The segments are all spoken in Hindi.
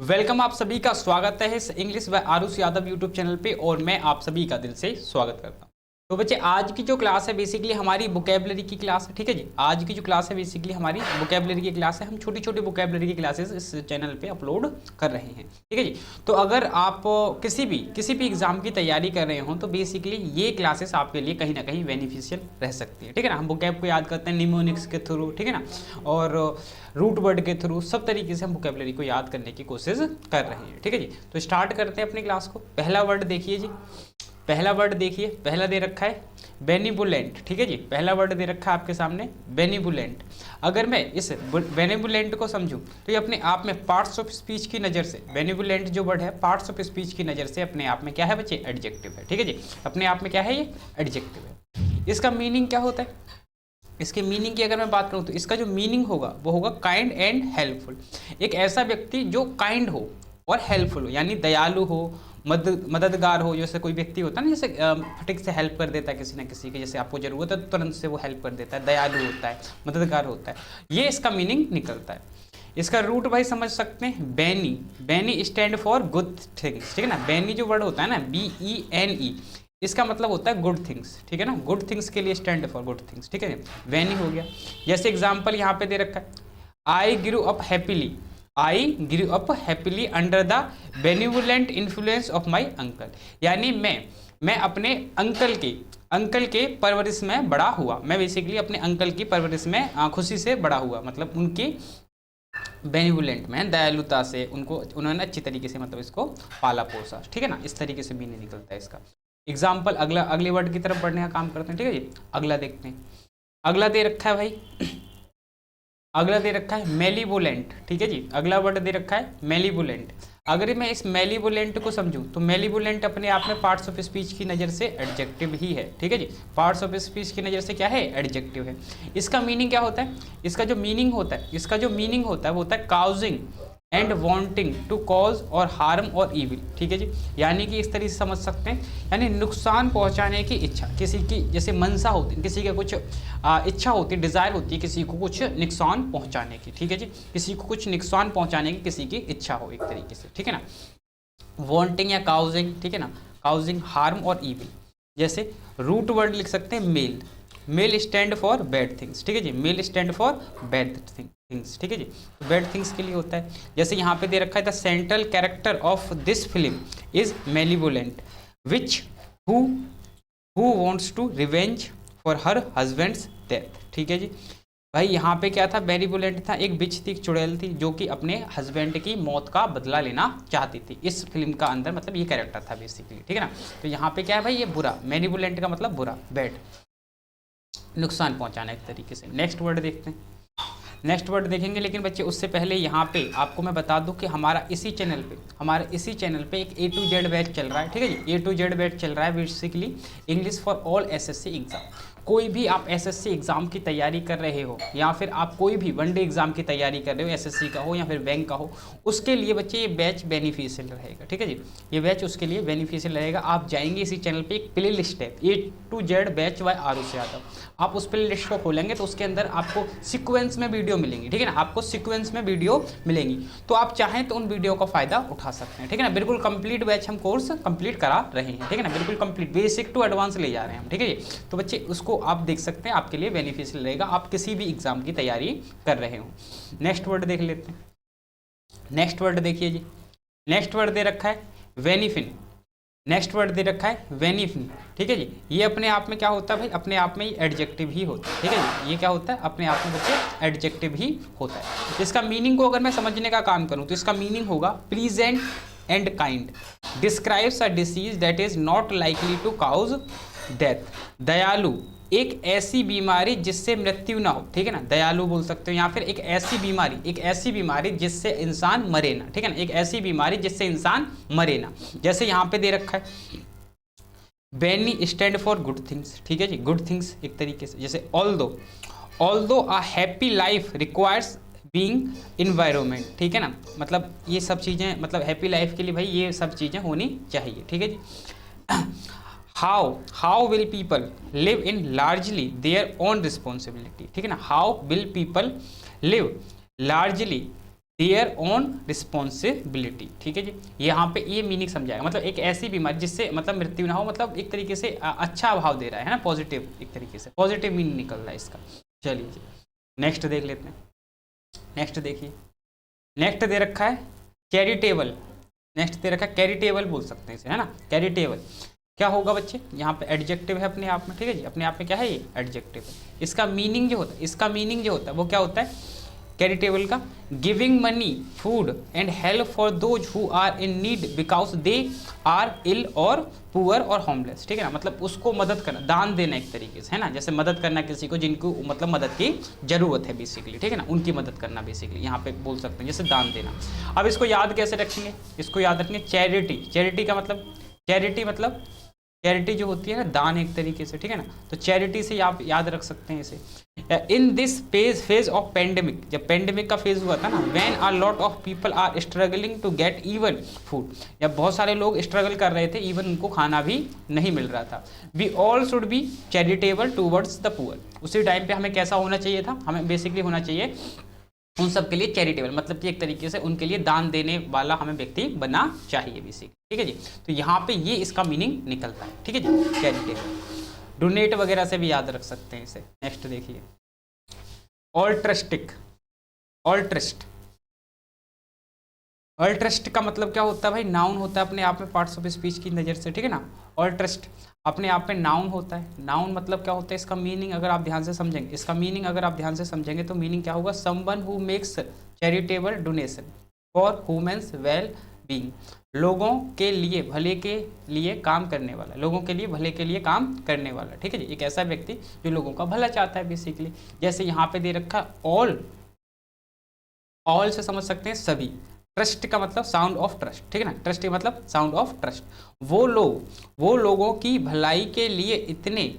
वेलकम, आप सभी का स्वागत है इस English by Aarush Yadav YouTube channel पे और मैं आप सभी का दिल से स्वागत करता हूँ। तो बच्चे, आज की जो क्लास है बेसिकली हमारी वोकैबुलरी की क्लास है। ठीक है जी, आज की जो क्लास है बेसिकली हमारी वोकैबुलरी की क्लास है। हम छोटी छोटी वोकैबुलरी की क्लासेस इस चैनल पे अपलोड कर रहे हैं। ठीक है जी, तो अगर आप किसी भी एग्जाम की तैयारी कर रहे हो तो बेसिकली ये क्लासेस आपके लिए कहीं ना कहीं बेनिफिशियल रह सकती है। ठीक है ना, हम वोकैब को याद करते हैं निमोनिक्स के थ्रू, ठीक है ना, और रूट वर्ड के थ्रू, सब तरीके से हम वोकैबुलरी को याद करने की कोशिश कर रहे हैं। ठीक है जी, तो स्टार्ट करते हैं अपनी क्लास को। पहला वर्ड देखिए जी, पहला वर्ड देखिए, पहला दे रखा है बेनिवोलेंट। ठीक है जी, पहला वर्ड दे रखा है आपके सामने बेनिवोलेंट। अगर मैं इस बेनिवोलेंट को समझूं तो ये अपने आप में पार्ट्स ऑफ स्पीच की नज़र से, बेनिवोलेंट जो वर्ड है पार्ट्स ऑफ स्पीच की नज़र से अपने आप में क्या है बच्चे, एडजेक्टिव है। ठीक है जी, अपने आप में क्या है, ये एडजेक्टिव है। इसका मीनिंग क्या होता है, इसके मीनिंग की अगर मैं बात करूं तो इसका जो मीनिंग होगा वो होगा काइंड एंड हेल्पफुल। एक ऐसा व्यक्ति जो काइंड हो और हेल्पफुल हो, यानी दयालु हो, मददगार हो। जैसे कोई व्यक्ति होता है ना, जैसे फटिक से हेल्प कर देता है किसी ना किसी की, जैसे आपको जरूरत है तो तुरंत से वो हेल्प कर देता है, दयालु होता है, मददगार होता है, ये इसका मीनिंग निकलता है। इसका रूट भाई समझ सकते हैं, बैनी। बैनी स्टैंड फॉर गुड थिंग्स। ठीक है ना, बैनी जो वर्ड होता है ना, BENE, इसका मतलब होता है गुड थिंग्स। ठीक है ना, गुड थिंग्स के लिए स्टैंड फॉर गुड थिंग्स। ठीक है, बैनी हो गया। जैसे एग्जाम्पल यहाँ पे दे रखा है, I grew up happily, I grew up happily under the benevolent influence of my uncle. यानी मैं अपने अंकल के परवरिश में बड़ा हुआ। मैं बेसिकली अपने अंकल की परवरिश में खुशी से बड़ा हुआ, मतलब उनकी बेनिवोलेंट में दयालुता से उन्होंने अच्छी तरीके से मतलब इसको पाला पोसा। ठीक है ना, इस तरीके से मीनिंग निकलता है इसका। एग्जाम्पल अगले वर्ड की तरफ बढ़ने का काम करते हैं। ठीक है जी, अगला देखते हैं। अगला दे रखा है भाई, अगला दे रखा है मेलीवोलेंट। ठीक है जी, अगला वर्ड दे रखा है मेलीवोलेंट। अगर मैं इस मेलीवोलेंट को समझूं तो मेलीवोलेंट अपने आप में पार्ट्स ऑफ स्पीच की नज़र से एडजेक्टिव ही है। ठीक है जी, पार्ट्स ऑफ स्पीच की नज़र से क्या है, एडजेक्टिव है। इसका मीनिंग क्या होता है, इसका जो मीनिंग होता है वो होता है causing and wanting to cause और हार्म और इविल। ठीक है जी, यानी कि इस तरीके से समझ सकते हैं, यानी नुकसान पहुंचाने की इच्छा, किसी की जैसे मनसा होती है, किसी का कुछ इच्छा होती है, डिज़ायर होती है किसी को कुछ नुकसान पहुंचाने की। ठीक है जी, किसी को कुछ नुकसान पहुंचाने की किसी की इच्छा हो एक तरीके से। ठीक है ना, वांटिंग या काउजिंग। ठीक है ना, काउजिंग हार्म और इविल। जैसे रूट वर्ड लिख सकते हैं mal, mal stand for bad things. ठीक है जी, mal stand for bad things. ठीक है जी, तो बैड थिंग्स के लिए होता है। जैसे यहाँ पे दे रखा है the central character of this film is malevolent which who wants to revenge for her husband's death. ठीक है जी, भाई यहाँ पे क्या था, बेनिवोलेंट था, एक बिच थी, चुड़ैल थी, जो कि अपने हस्बैंड की मौत का बदला लेना चाहती थी इस फिल्म का अंदर, मतलब ये कैरेक्टर था बेसिकली। ठीक है ना, तो यहाँ पे क्या है भाई, ये बुरा, बेनिवोलेंट का मतलब बुरा, बैड, नुकसान पहुंचाना एक तरीके से। नेक्स्ट वर्ड देखते हैं, नेक्स्ट वर्ड देखेंगे, लेकिन बच्चे उससे पहले यहाँ पे आपको मैं बता दूं कि हमारा इसी चैनल पे एक A to Z बैच चल रहा है। ठीक है जी, A to Z बैच चल रहा है basically English for all SSC exam. कोई भी आप SSC एग्जाम की तैयारी कर रहे हो, या फिर आप कोई भी वनडे एग्जाम की तैयारी कर रहे हो, SSC का हो या फिर बैंक का हो, उसके लिए बच्चे ये बैच बेनिफिशियल रहेगा। ठीक है जी, ये बैच उसके लिए बेनिफिशियल रहेगा। आप जाएंगे इसी चैनल पे, एक प्ले लिस्ट है A to Z batch by Aarush Yadav, आप उस प्ले लिस्ट को खोलेंगे तो उसके अंदर आपको सीक्वेंस में वीडियो मिलेंगी। ठीक है ना, आपको सीक्वेंस में वीडियो मिलेंगी, तो आप चाहें तो उन वीडियो का फायदा उठा सकते हैं। ठीक है ना, बिल्कुल कंप्लीट बैच हम कोर्स कंप्लीट करा रहे हैं। ठीक है ना, बिल्कुल कंप्लीट, बेसिक टू एडवांस ले जा रहे हैं हम। ठीक है जी, तो बच्चे उसको आप देख सकते हैं, आपके लिए बेनिफिशियल रहेगा, आप किसी भी एग्जाम की तैयारी कर रहे हो। नेक्स्ट वर्ड देख लेते हैं। नेक्स्ट वर्ड देखिए जी, नेक्स्ट वर्ड दे रखा है वेनिफिन। नेक्स्ट वर्ड दे रखा है वेनिफिन। ठीक है जी, ये अपने आप में क्या होता है भाई, अपने आप में एडजेक्टिव ही होता है। ठीक है जी, ये क्या होता है, अपने आप में बच्चे एडजेक्टिव ही होता है। इसका मीनिंग को अगर मैं समझने का काम करूं तो इसका मीनिंग होगा pleasant and kind, describes a disease that is not likely to cause death. दयालु, एक ऐसी बीमारी जिससे मृत्यु ना हो। ठीक है ना, दयालु बोल सकते हो, या फिर एक ऐसी बीमारी जिससे इंसान मरे ना। ठीक है ना, एक ऐसी बीमारी जिससे इंसान मरे ना। जैसे यहाँ पे दे रखा है bene stand for good things. ठीक है जी, गुड थिंग्स एक तरीके से। जैसे although a happy life requires being environment. ठीक है ना, मतलब ये सब चीज़ें, मतलब हैप्पी लाइफ के लिए भाई ये सब चीज़ें होनी चाहिए। ठीक है जी, how will people live in largely their own responsibility. ठीक है ना, how will people live largely their own responsibility. ठीक है जी, यहाँ पे ये मीनिंग समझाएगा, मतलब एक ऐसी बीमारी जिससे मतलब मृत्यु ना हो, मतलब एक तरीके से अच्छा भाव दे रहा है ना, पॉजिटिव, एक तरीके से पॉजिटिव मीनिंग निकल रहा है इसका। चलिए जी नेक्स्ट देख लेते हैं। नेक्स्ट देखिए, नेक्स्ट दे रखा है चैरिटेबल। नेक्स्ट दे रखा है कैरिटेबल, बोल सकते हैं इसे, है ना, कैरिटेबल। क्या होगा बच्चे, यहाँ पे एडजेक्टिव है अपने आप में, ठीक है जी, अपने आप में क्या है ये एडजेक्टिव है। इसका मीनिंग जो होता है, इसका मीनिंग जो होता है वो क्या होता है कैरिटेबल का, giving money, food and help for those who are in need because they are ill और पुअर और होमलेस। ठीक है ना, मतलब उसको मदद करना, दान देना एक तरीके से, है ना, जैसे मदद करना किसी को जिनको मतलब मदद की जरूरत है बेसिकली, ठीक है ना, उनकी मदद करना बेसिकली यहाँ पे बोल सकते हैं, जैसे दान देना। अब इसको याद कैसे रखेंगे, इसको याद रखेंगे चैरिटी। चैरिटी का मतलब, चैरिटी मतलब चैरिटी जो होती है ना दान एक तरीके से, ठीक है ना, तो चैरिटी से आप याद रख सकते हैं इसे। In this phase of pandemic, जब पेंडेमिक का फेज हुआ था ना, when a lot of people are struggling to get even food, जब बहुत सारे लोग स्ट्रगल कर रहे थे, इवन उनको खाना भी नहीं मिल रहा था। We all should be charitable towards the poor, उसी टाइम पे हमें कैसा होना चाहिए था, हमें बेसिकली होना चाहिए उन सब के लिए चैरिटेबल, मतलब कि एक तरीके से उनके लिए दान देने वाला हमें व्यक्ति बनना चाहिए बेसिक, ठीक है जी। तो यहाँ पे ये इसका मीनिंग निकलता है, ठीक है जी, चैरिटेबल। डोनेट वगैरह से भी याद रख सकते हैं इसे। नेक्स्ट देखिए ऑल्ट्रस्टिक। ऑल्ट्रस्ट, ऑल्ट्रस्ट का मतलब क्या होता है भाई, नाउन होता है अपने आप में, पार्ट्स ऑफ स्पीच की नज़र से, ठीक है ना। ऑल्ट्रस्ट अपने आप में नाउन होता है। नाउन मतलब क्या होता है, इसका मीनिंग अगर आप ध्यान से समझेंगे, इसका मीनिंग अगर आप ध्यान से समझेंगे तो मीनिंग क्या होगा, someone who makes charitable donation for humans well being, लोगों के लिए भले के लिए काम करने वाला, लोगों के लिए भले के लिए काम करने वाला, ठीक है जी, एक ऐसा व्यक्ति जो लोगों का भला चाहता है बेसिकली। जैसे यहाँ पे दे रखा ऑल, ऑल से समझ सकते हैं सभी। ट्रस्ट का मतलब साउंड ऑफ ट्रस्ट, ठीक है ना, ट्रस्ट का मतलब साउंड ऑफ ट्रस्ट। वो लोगों की भलाई के लिए इतने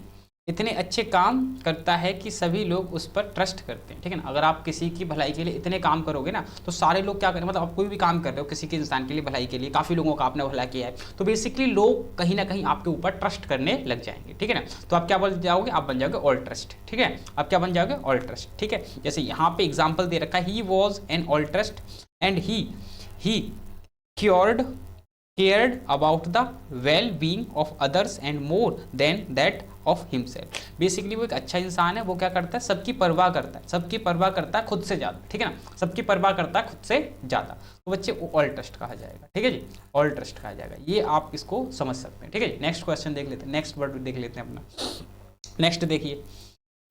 इतने अच्छे काम करता है कि सभी लोग उस पर ट्रस्ट करते हैं, ठीक है ना। अगर आप किसी की भलाई के लिए इतने काम करोगे ना, तो सारे लोग क्या करें, मतलब आप कोई भी काम कर रहे हो किसी के इंसान के लिए भलाई के लिए, काफ़ी लोगों का आपने भला किया है, तो बेसिकली लोग कहीं ना कहीं आपके ऊपर ट्रस्ट करने लग जाएंगे, ठीक है ना। तो आप क्या बन जाओगे, आप बन जाओगे ऑल ट्रस्ट, ठीक है, आप क्या बन जाओगे ऑल ट्रस्ट, ठीक है। जैसे यहाँ पे एग्जाम्पल दे रखा है, he was an all trust and he cared about the well-being of others and more than that of himself। Basically वो एक अच्छा इंसान है, वो क्या करता है, सबकी परवाह करता है, सबकी परवाह करता है खुद से ज़्यादा, ठीक है ना, सबकी परवाह करता है खुद से ज़्यादा, तो बच्चे वो ऑल ट्रस्ट कहा जाएगा, ठीक है जी, ऑल ट्रस्ट कहा जाएगा। ये आप इसको समझ सकते हैं, ठीक है जी। नेक्स्ट क्वेश्चन देख लेते हैं, नेक्स्ट वर्ड देख लेते हैं अपना। नेक्स्ट देखिए,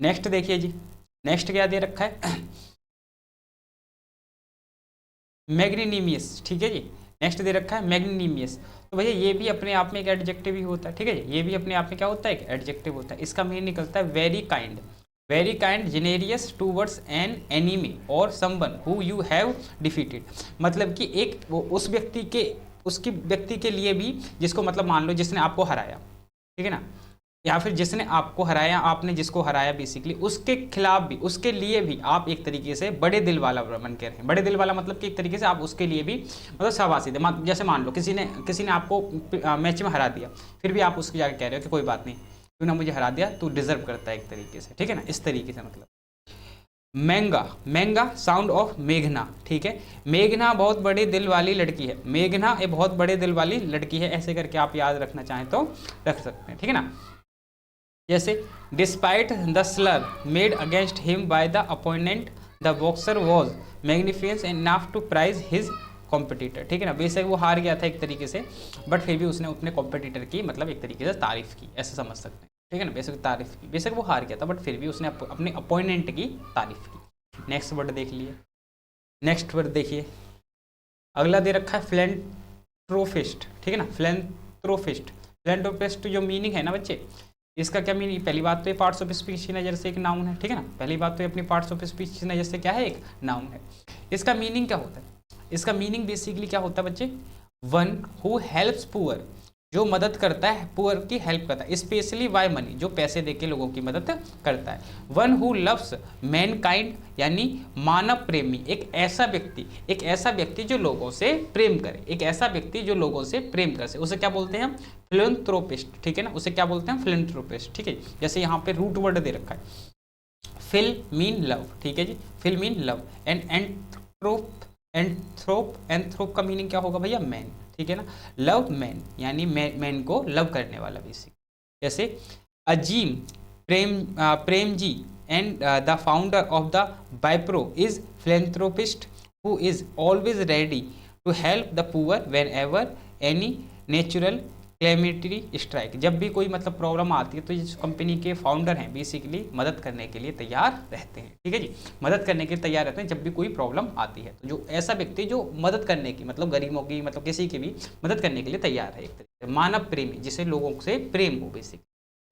नेक्स्ट देखिए जी, नेक्स्ट क्या दे रखा है, मैग्नीनिमियस, ठीक है जी। नेक्स्ट दे रखा है मैग्नीनिमियस, तो भैया ये भी अपने आप में एक एडजेक्टिव ही होता है, ठीक है, ये भी अपने आप में क्या होता है, एक एडजेक्टिव होता है। इसका मीनिंग निकलता है very kind, very kind generous towards an enemy और someone who you have defeated, मतलब कि एक वो उस व्यक्ति के, उसकी व्यक्ति के लिए भी जिसको मतलब मान लो जिसने आपको हराया, ठीक है ना, या फिर जिसने आपको हराया, आपने जिसको हराया बेसिकली, उसके खिलाफ भी, उसके लिए भी आप एक तरीके से बड़े दिल वाला बन के रहें। बड़े दिल वाला मतलब कि एक तरीके से आप उसके लिए भी मतलब शाबाशी दे। जैसे मान लो किसी ने आपको मैच में हरा दिया, फिर भी आप उसकी जाकर कह रहे हो कि कोई बात नहीं, तूने मुझे हरा दिया, तू डिजर्व करता है एक तरीके से, ठीक है ना, इस तरीके से मतलब। मेंगा, मेंगा साउंड ऑफ मेघना, ठीक है, मेघना बहुत बड़े दिल वाली लड़की है, मेघना एक बहुत बड़े दिल वाली लड़की है, ऐसे करके आप याद रखना चाहें तो रख सकते हैं, ठीक है ना। जैसे despite the slur made against him by the opponent the boxer was magnificent enough to prize his competitor, ठीक है ना, बेशक वो हार गया था एक तरीके से, बट फिर भी उसने अपने कॉम्पिटिटर की मतलब एक तरीके से तारीफ की, ऐसे समझ सकते हैं, ठीक है ना, बेशक तारीफ की, बेशक वो हार गया था बट फिर भी उसने अपने अपोनेंट की तारीफ की। नेक्स्ट वर्ड देख लिए, नेक्स्ट वर्ड देखिए, अगला दे रखा है फिलैंथ्रोपिस्ट, ठीक है ना, फिलैंथ्रोपिस्ट। फिलैंथ्रोपिस्ट जो मीनिंग है ना बच्चे, इसका क्या मीनिंग, पहली बात तो ये पार्ट्स ऑफ स्पीच की नज़र से एक नाउन है, ठीक है ना, पहली बात तो ये अपनी पार्ट्स ऑफ स्पीच की नज़र से क्या है, एक नाउन है। इसका मीनिंग क्या होता है, इसका मीनिंग बेसिकली क्या होता है बच्चे, वन हु हेल्प्स पुअर, जो मदद करता है, पुअर की हेल्प करता है, स्पेशली बाय मनी, जो पैसे देके लोगों की मदद करता है। वन हु लव्स मैनकाइंड, यानी मानव प्रेमी, एक ऐसा व्यक्ति जो लोगों से प्रेम करे, एक ऐसा व्यक्ति जो लोगों से प्रेम करे, उसे क्या बोलते हैं हम, फिलैंथ्रोपिस्ट, ठीक है ना, उसे क्या बोलते हैं, फिलैंथ्रोपिस्ट, ठीक है। जैसे यहाँ पे रूट वर्ड दे रखा है, फिल मीन लव, ठीक है जी, phil mean love and anthrop का मीनिंग क्या होगा भैया? मैन, ठीक है ना। लव मैन यानी मैन को लव करने वाला बेसिक। जैसे Azim Premji and the founder of the Wipro is philanthropist who is always ready to help the poor whenever any natural calamity strike. जब भी कोई मतलब प्रॉब्लम आती है तो जिस कंपनी के फाउंडर हैं बेसिकली मदद करने के लिए तैयार रहते हैं, ठीक है जी। मदद करने के लिए तैयार रहते हैं जब भी कोई प्रॉब्लम आती है। तो जो ऐसा व्यक्ति जो मदद करने की मतलब गरीबों की मतलब किसी की भी मदद करने के लिए तैयार है, एक तरीके से मानव प्रेमी, जिसे लोगों से प्रेम हो बेसिक,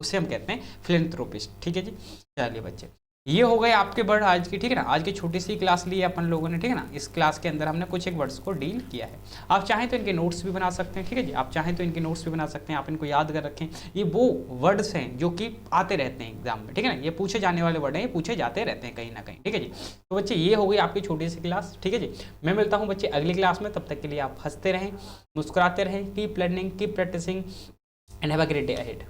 उसे हम कहते हैं फिलैंथ्रोपिस्ट, ठीक है जी। चलिए बच्चे, ये हो गए आपके वर्ड आज की, ठीक है ना। आज की छोटी सी क्लास ली है अपन लोगों ने, ठीक है ना। इस क्लास के अंदर हमने कुछ एक वर्ड्स को डील किया है। आप चाहें तो इनके नोट्स भी बना सकते हैं, ठीक है जी। आप चाहें तो इनके नोट्स भी बना सकते हैं, आप इनको याद कर रखें। ये वो वर्ड्स हैं जो कि आते रहते हैं एग्जाम में, ठीक है ना। ये पूछे जाने वाले वर्ड हैं, ये पूछे जाते रहते हैं कहीं ना कहीं, ठीक है जी। तो बच्चे ये हो गई आपकी छोटी सी क्लास, ठीक है जी। मैं मिलता हूँ बच्चे अगली क्लास में, तब तक के लिए आप हंसते रहें, मुस्कुराते रहें, keep learning, keep practising and have a great day ahead.